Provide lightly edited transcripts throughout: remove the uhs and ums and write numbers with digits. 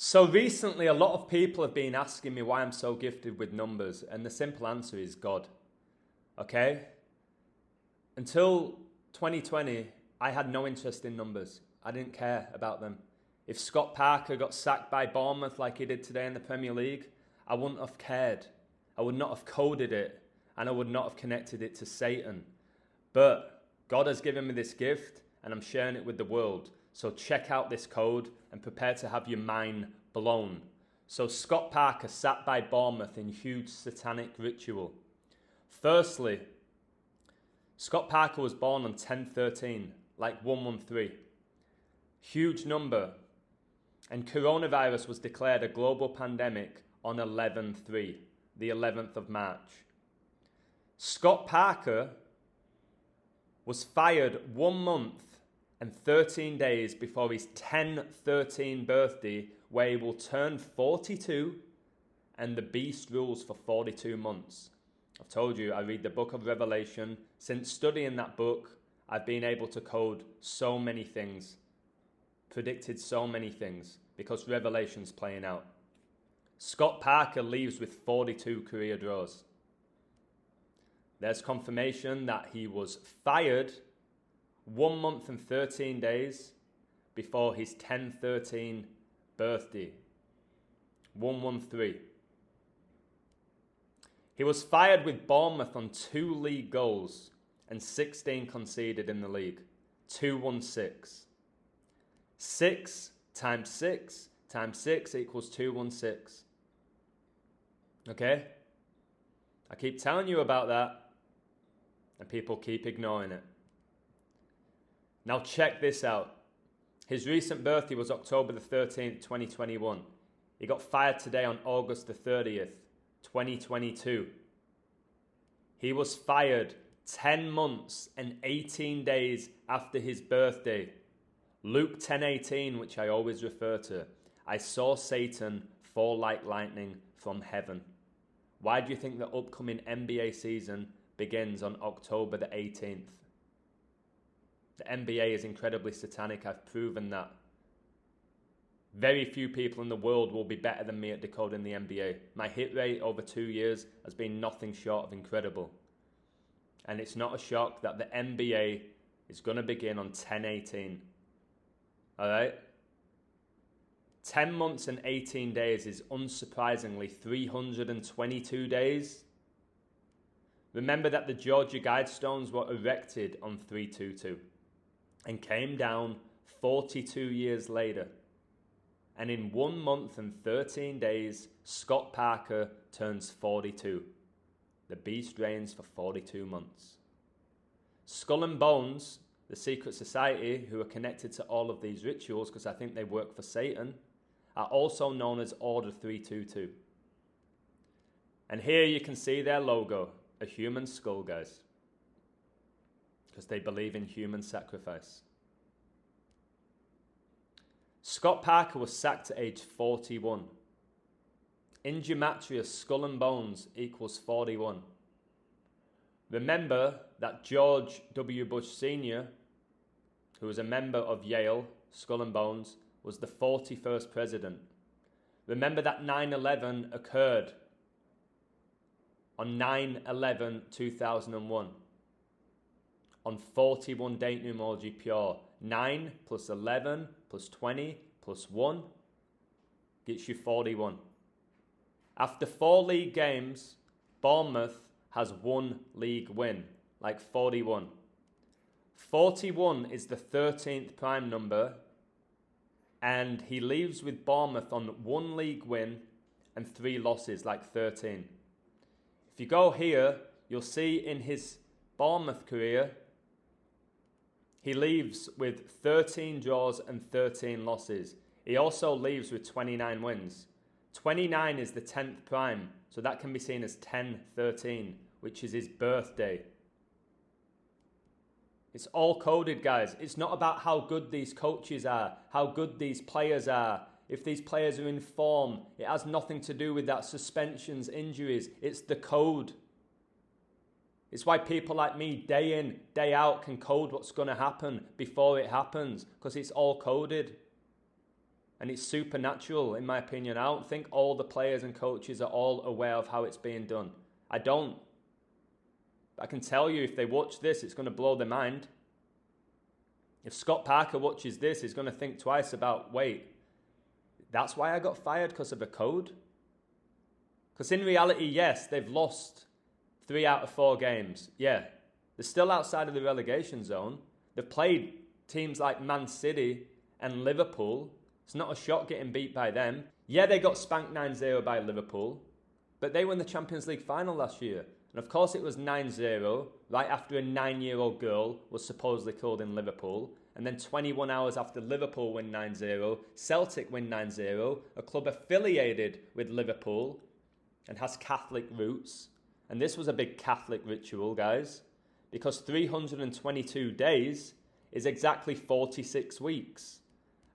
So recently, a lot of people have been asking me why I'm so gifted with numbers, and the simple answer is God. Okay? Until 2020, I had no interest in numbers. I didn't care about them. If Scott Parker got sacked by Bournemouth like he did today in the Premier League, I wouldn't have cared. I would not have coded it, and I would not have connected it to Satan. But God has given me this gift, and I'm sharing it with the world. So check out this code and prepare to have your mind blown. So Scott Parker sat by Bournemouth in huge satanic ritual. Firstly, Scott Parker was born on 10/13, like 113. Huge number. And coronavirus was declared a global pandemic on 11/3, the 11th of March. Scott Parker was fired 1 month and 13 days before his 10/13 birthday, where he will turn 42 and the beast rules for 42 months. I've told you, I read the book of Revelation. Since studying that book, I've been able to code so many things, predicted so many things, because Revelation's playing out. Scott Parker leaves with 42 career draws. There's confirmation that he was fired 1 month and 13 days before his 10/13 birthday. 113. He was fired with Bournemouth on 2 league goals and 16 conceded in the league. 216. 6 times 6 times 6 equals 216. Okay? I keep telling you about that, and people keep ignoring it. Now check this out. His recent birthday was October the 13th, 2021. He got fired today on August the 30th, 2022. He was fired 10 months and 18 days after his birthday. Luke 10:18, which I always refer to. I saw Satan fall like lightning from heaven. Why do you think the upcoming NBA season begins on October the 18th? The NBA is incredibly satanic. I've proven that. Very few people in the world will be better than me at decoding the NBA. My hit rate over 2 years has been nothing short of incredible. And it's not a shock that the NBA is going to begin on 10/18. Alright? 10 months and 18 days is unsurprisingly 322 days. Remember that the Georgia Guidestones were erected on 322 and came down 42 years later. And in 1 month and 13 days, Scott Parker turns 42. The beast reigns for 42 months. Skull and Bones, the secret society who are connected to all of these rituals, because I think they work for Satan, are also known as Order 322. And here you can see their logo, a human skull, guys, because they believe in human sacrifice. Scott Parker was sacked at age 41. In Gematria, skull and bones equals 41. Remember that George W. Bush Sr., who was a member of Yale, Skull and Bones, was the 41st president. Remember that 9/11 occurred on 9/11/2001 on 41 date numerology pure. 9 plus 11 plus 20 plus 1 gets you 41. After 4 league games, Bournemouth has 1 league win, like 41. 41 is the 13th prime number, and he leaves with Bournemouth on 1 league win and 3 losses, like 13. If you go here, you'll see in his Bournemouth career, he leaves with 13 draws and 13 losses. He also leaves with 29 wins. 29 is the 10th prime, so that can be seen as 10/13, which is his birthday. It's all coded, guys. It's not about how good these coaches are, how good these players are. If these players are in form, it has nothing to do with that suspensions, injuries. It's the code. It's why people like me, day in, day out, can code what's going to happen before it happens, because it's all coded. And it's supernatural, in my opinion. I don't think all the players and coaches are all aware of how it's being done. I don't. I can tell you, if they watch this, it's going to blow their mind. If Scott Parker watches this, he's going to think twice about, wait, that's why I got fired, because of a code? Because in reality, yes, they've lost 3 out of 4 games. Yeah, they're still outside of the relegation zone. They've played teams like Man City and Liverpool. It's not a shock getting beat by them. Yeah, they got spanked 9-0 by Liverpool, but they won the Champions League final last year. And of course it was 9-0, right after a 9-year-old girl was supposedly killed in Liverpool. And then 21 hours after Liverpool win 9-0, Celtic win 9-0, a club affiliated with Liverpool and has Catholic roots. And this was a big Catholic ritual, guys, because 322 days is exactly 46 weeks.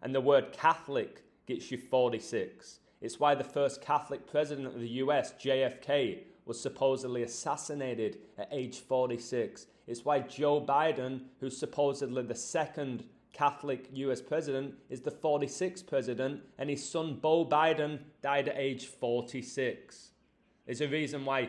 And the word Catholic gets you 46. It's why the first Catholic president of the US, JFK, was supposedly assassinated at age 46. It's why Joe Biden, who's supposedly the second Catholic US president, is the 46th president, and his son Beau Biden died at age 46. There's a reason why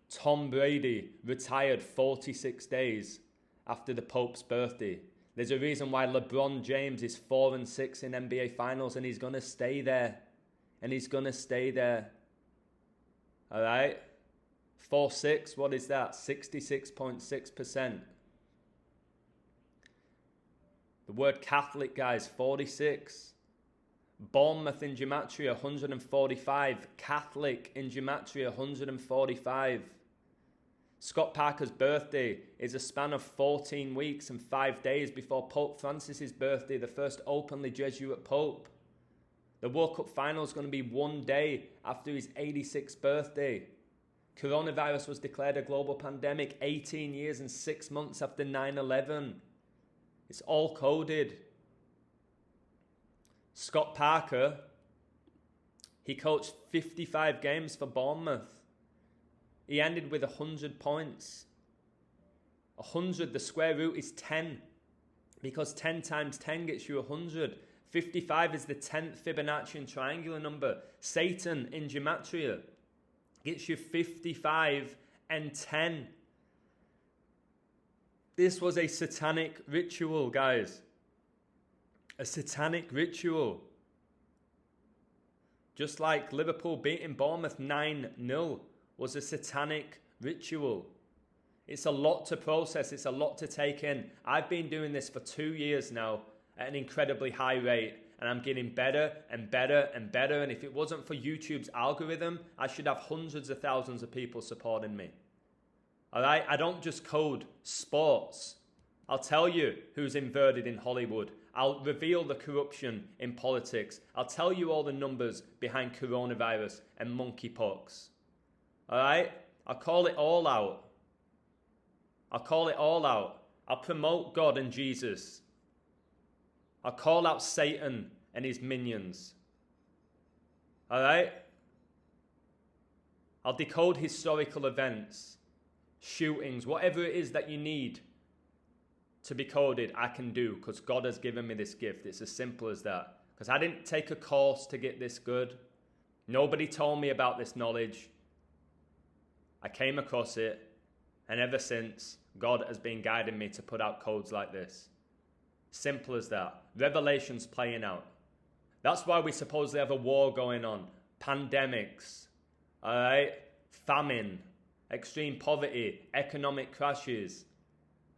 Tom Brady retired 46 days after the Pope's birthday. There's a reason why LeBron James is 4-6 in NBA Finals, and he's going to stay there. And he's going to stay there. All right? 4-6, what is that? 66.6%. The word Catholic, guys, 46. Bournemouth in Gematria, 145. Catholic in Gematria, 145. Scott Parker's birthday is a span of 14 weeks and 5 days before Pope Francis's birthday, the first openly Jesuit Pope. The World Cup final is going to be 1 day after his 86th birthday. Coronavirus was declared a global pandemic 18 years and 6 months after 9/11. It's all coded. Scott Parker, he coached 55 games for Bournemouth. He ended with 100 points. 100, the square root is 10. Because 10 times 10 gets you 100. 55 is the 10th Fibonacci triangular number. Satan in Gematria gets you 55 and 10. This was a satanic ritual, guys. A satanic ritual. Just like Liverpool beating Bournemouth 9-0 was a satanic ritual. It's a lot to process. It's a lot to take in. I've been doing this for 2 years now at an incredibly high rate, and I'm getting better and better and better. And if it wasn't for YouTube's algorithm, I should have hundreds of thousands of people supporting me. All right? I don't just code sports. I'll tell you who's inverted in Hollywood. I'll reveal the corruption in politics. I'll tell you all the numbers behind coronavirus and monkeypox. All right? I'll call it all out. I'll call it all out. I'll promote God and Jesus. I'll call out Satan and his minions. All right? I'll decode historical events, shootings, whatever it is that you need to be coded, I can do, because God has given me this gift. It's as simple as that. Because I didn't take a course to get this good. Nobody told me about this knowledge. I came across it, and ever since, God has been guiding me to put out codes like this. Simple as that. Revelation's playing out. That's why we supposedly have a war going on. Pandemics, all right? Famine, extreme poverty, economic crashes,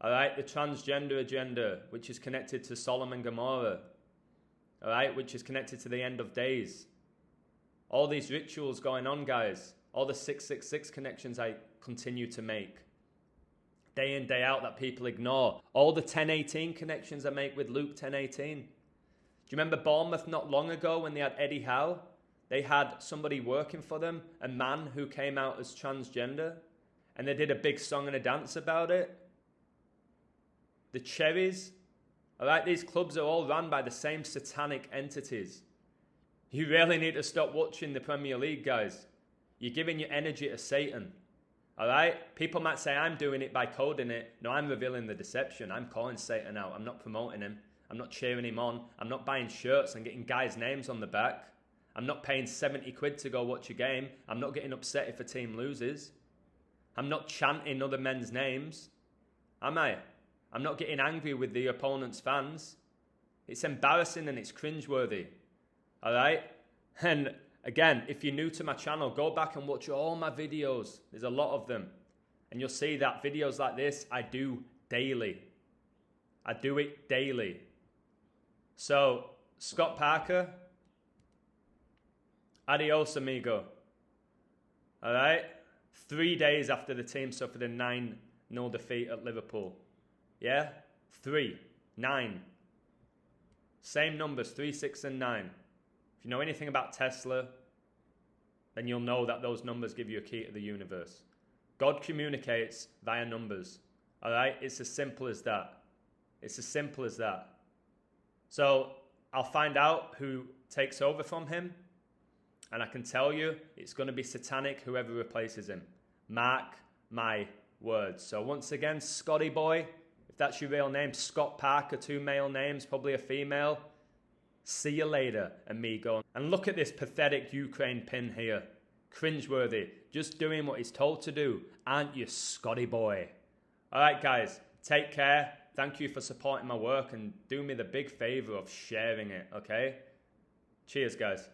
all right? The transgender agenda, which is connected to Sodom and Gomorrah, all right? Which is connected to the end of days. All these rituals going on, guys. All the 666 connections I continue to make. Day in, day out that people ignore. All the 1018 connections I make with Luke 1018. Do you remember Bournemouth not long ago when they had Eddie Howe? They had somebody working for them, a man who came out as transgender, and they did a big song and a dance about it. The Cherries, all right, these clubs are all run by the same satanic entities. You really need to stop watching the Premier League, guys. You're giving your energy to Satan. All right? People might say I'm doing it by coding it. No, I'm revealing the deception. I'm calling Satan out. I'm not promoting him. I'm not cheering him on. I'm not buying shirts and getting guys' names on the back. I'm not paying 70 quid to go watch a game. I'm not getting upset if a team loses. I'm not chanting other men's names. Am I? I'm not getting angry with the opponent's fans. It's embarrassing and it's cringeworthy. All right? And again, if you're new to my channel, go back and watch all my videos. There's a lot of them. And you'll see that videos like this, I do daily. I do it daily. So, Scott Parker, adios, amigo. All right? 3 days after the team suffered a 9-0 defeat at Liverpool. Yeah? 3, 9. Same numbers, 3, 6, and 9. If you know anything about Tesla, then you'll know that those numbers give you a key to the universe. God communicates via numbers. All right? It's as simple as that. It's as simple as that. So I'll find out who takes over from him. And I can tell you, it's going to be satanic, whoever replaces him. Mark my words. So once again, Scotty boy, if that's your real name, Scott Parker, 2 male names, probably a female. See you later, amigo. And look at this pathetic Ukraine pin here. Cringeworthy. Just doing what he's told to do. Aren't you, Scotty boy? All right, guys. Take care. Thank you for supporting my work and do me the big favor of sharing it, okay? Cheers, guys.